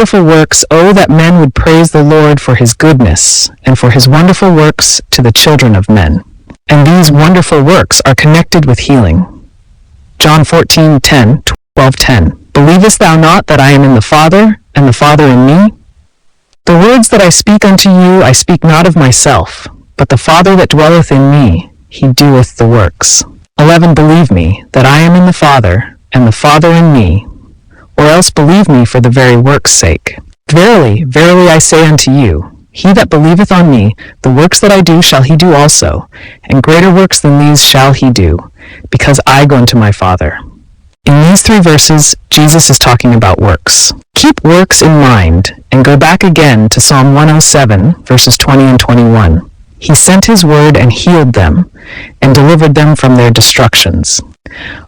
wonderful works, oh, that men would praise the Lord for his goodness, and for his wonderful works to the children of men. And these wonderful works are connected with healing. John 14:10, 12:10. Believest thou not that I am in the Father, and the Father in me? The words that I speak unto you, I speak not of myself, but the Father that dwelleth in me, he doeth the works. 11. Believe me, that I am in the Father, and the Father in me, or else believe me for the very work's sake. Verily, verily I say unto you, he that believeth on me, the works that I do shall he do also, and greater works than these shall he do, because I go unto my Father. In these 3 verses, Jesus is talking about works. Keep works in mind, and go back again to Psalm 107, verses 20 and 21. He sent his word and healed them, and delivered them from their destructions.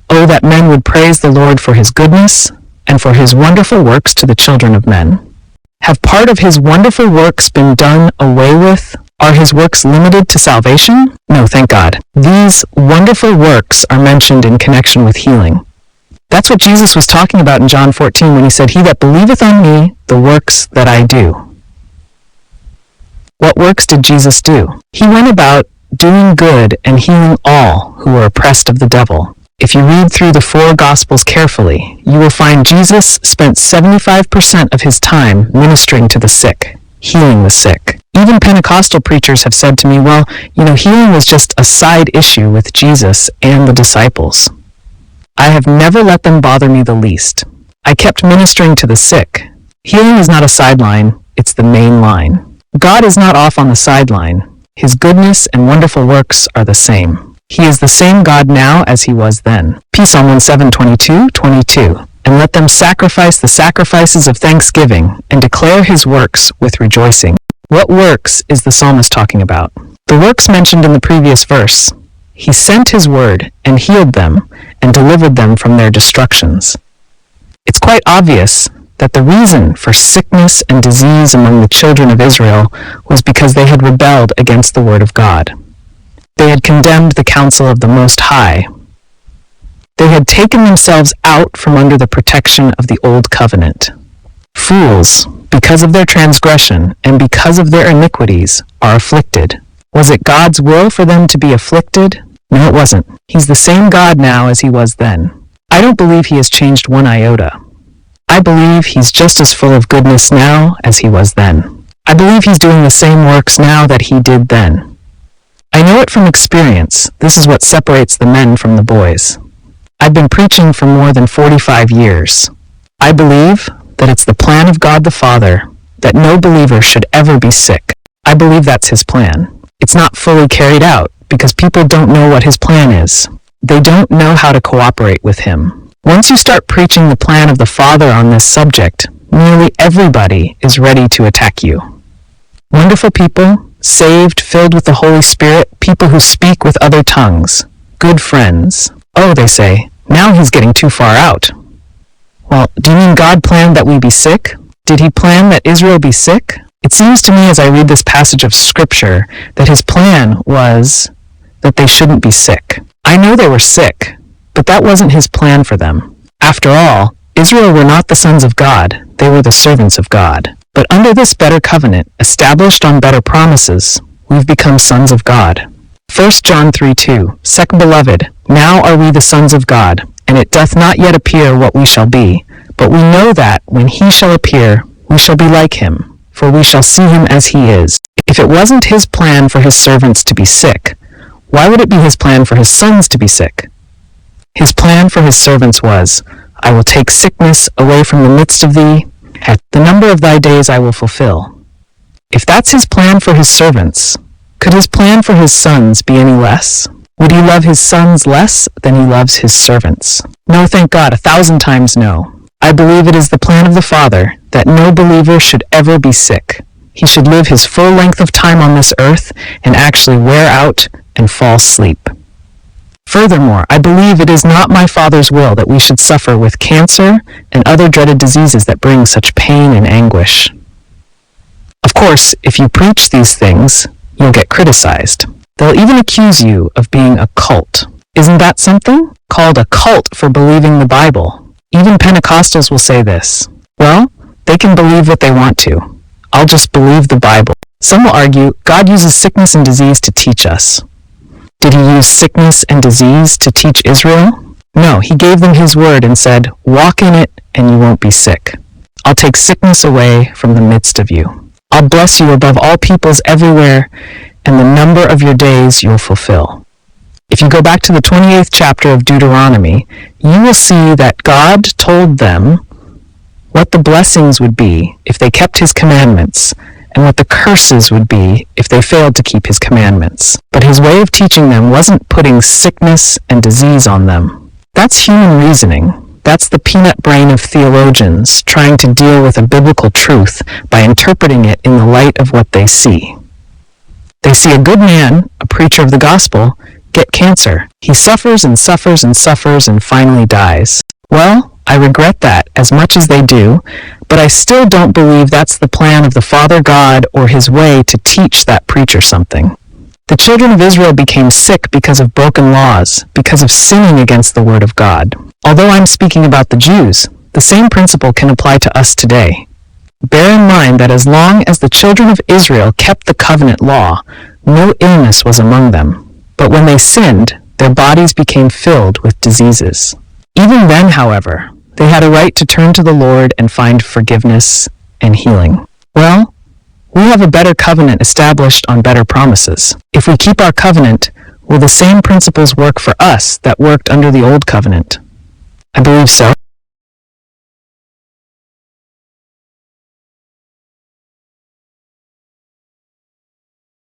Oh, that men would praise the Lord for his goodness, and for his wonderful works to the children of men. Have part of his wonderful works been done away with? Are his works limited to salvation? No, thank God. These wonderful works are mentioned in connection with healing. That's what Jesus was talking about in John 14 when he said, he that believeth on me, the works that I do. What works did Jesus do? He went about doing good and healing all who were oppressed of the devil. If you read through the 4 Gospels carefully, you will find Jesus spent 75% of his time ministering to the sick, healing the sick. Even Pentecostal preachers have said to me, well, healing was just a side issue with Jesus and the disciples. I have never let them bother me the least. I kept ministering to the sick. Healing is not a sideline, it's the main line. God is not off on the sideline. His goodness and wonderful works are the same. He is the same God now as he was then. Psalm 1:7-22. And let them sacrifice the sacrifices of thanksgiving, and declare his works with rejoicing. What works is the psalmist talking about? The works mentioned in the previous verse. He sent his word and healed them and delivered them from their destructions. It's quite obvious that the reason for sickness and disease among the children of Israel was because they had rebelled against the word of God. They had condemned the counsel of the Most High. They had taken themselves out from under the protection of the old covenant. Fools, because of their transgression and because of their iniquities, are afflicted. Was it God's will for them to be afflicted? No, it wasn't. He's the same God now as he was then. I don't believe he has changed one iota. I believe he's just as full of goodness now as he was then. I believe he's doing the same works now that he did then. I know it from experience. This is what separates the men from the boys. I've been preaching for more than 45 years. I believe that it's the plan of God the Father that no believer should ever be sick. I believe that's his plan. It's not fully carried out because people don't know what his plan is. They don't know how to cooperate with him. Once you start preaching the plan of the Father on this subject, nearly everybody is ready to attack you. Wonderful people, saved, filled with the Holy Spirit, people who speak with other tongues, good friends. Oh, they say, now he's getting too far out. Well, do you mean God planned that we be sick? Did he plan that Israel be sick? It seems to me as I read this passage of Scripture that his plan was that they shouldn't be sick. I know they were sick, but that wasn't his plan for them. After all, Israel were not the sons of God, they were the servants of God. But under this better covenant, established on better promises, we've become sons of God. 1 John 3:2, Second beloved, now are we the sons of God, and it doth not yet appear what we shall be, but we know that, when he shall appear, we shall be like him, for we shall see him as he is. If it wasn't his plan for his servants to be sick, why would it be his plan for his sons to be sick? His plan for his servants was, I will take sickness away from the midst of thee, at the number of thy days I will fulfill. If that's his plan for his servants, could his plan for his sons be any less? Would he love his sons less than he loves his servants? No, thank God, 1,000 times no. I believe it is the plan of the Father that no believer should ever be sick. He should live his full length of time on this earth and actually wear out and fall asleep. Furthermore, I believe it is not my Father's will that we should suffer with cancer and other dreaded diseases that bring such pain and anguish. Of course, if you preach these things, you'll get criticized. They'll even accuse you of being a cult. Isn't that something? Called a cult for believing the Bible. Even Pentecostals will say this. Well, They can believe what they want to. I'll just believe the Bible. Some will argue God uses sickness and disease to teach us. Did he use sickness and disease to teach Israel? No, he gave them his word and said, "Walk in it and you won't be sick. I'll take sickness away from the midst of you. I'll bless you above all peoples everywhere, and the number of your days you'll fulfill." If you go back to the 28th chapter of Deuteronomy, you will see that God told them what the blessings would be if they kept his commandments, and what the curses would be if they failed to keep his commandments. But his way of teaching them wasn't putting sickness and disease on them. That's human reasoning. That's the peanut brain of theologians trying to deal with a biblical truth by interpreting it in the light of what they see. They see a good man, a preacher of the gospel, get cancer. He suffers and suffers and suffers and finally dies. Well, I regret that as much as they do, but I still don't believe that's the plan of the Father God or his way to teach that preacher something. The children of Israel became sick because of broken laws, because of sinning against the word of God. Although I'm speaking about the Jews, the same principle can apply to us today. Bear in mind that as long as the children of Israel kept the covenant law, no illness was among them. But when they sinned, their bodies became filled with diseases. Even then, however, they had a right to turn to the Lord and find forgiveness and healing. Well, we have a better covenant established on better promises. If we keep our covenant, will the same principles work for us that worked under the old covenant? I believe so.